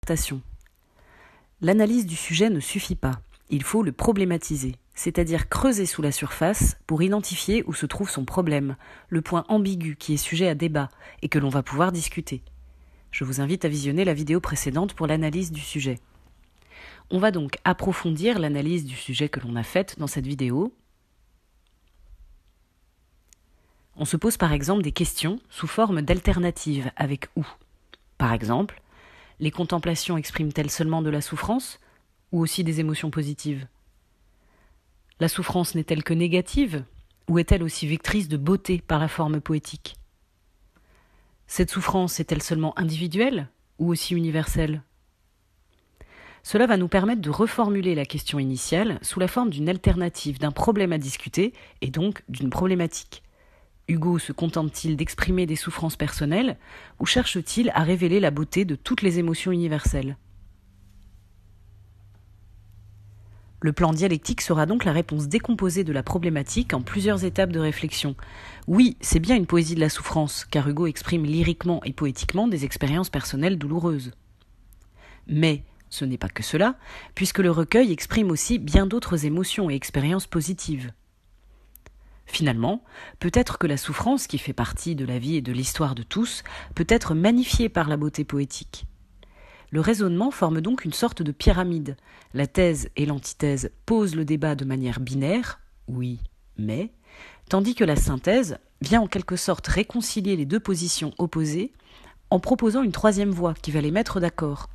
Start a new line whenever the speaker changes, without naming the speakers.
dissertation. L'analyse du sujet ne suffit pas, il faut le problématiser, c'est-à-dire creuser sous la surface pour identifier où se trouve son problème, le point ambigu qui est sujet à débat et que l'on va pouvoir discuter. Je vous invite à visionner la vidéo précédente pour l'analyse du sujet. On va donc approfondir l'analyse du sujet que l'on a faite dans cette vidéo. On se pose par exemple des questions sous forme d'alternatives avec « ou ». Par exemple, les contemplations expriment-elles seulement de la souffrance ou aussi des émotions positives ? La souffrance n'est-elle que négative ou est-elle aussi vectrice de beauté par la forme poétique ? Cette souffrance est-elle seulement individuelle ou aussi universelle ? Cela va nous permettre de reformuler la question initiale sous la forme d'une alternative, d'un problème à discuter et donc d'une problématique. Hugo se contente-t-il d'exprimer des souffrances personnelles ou cherche-t-il à révéler la beauté de toutes les émotions universelles ? Le plan dialectique sera donc la réponse décomposée de la problématique en plusieurs étapes de réflexion. Oui, c'est bien une poésie de la souffrance, car Hugo exprime lyriquement et poétiquement des expériences personnelles douloureuses. Mais ce n'est pas que cela, puisque le recueil exprime aussi bien d'autres émotions et expériences positives. Finalement, peut-être que la souffrance, qui fait partie de la vie et de l'histoire de tous, peut être magnifiée par la beauté poétique. Le raisonnement forme donc une sorte de pyramide. La thèse et l'antithèse posent le débat de manière binaire, oui, mais, tandis que la synthèse vient en quelque sorte réconcilier les deux positions opposées en proposant une troisième voie qui va les mettre d'accord.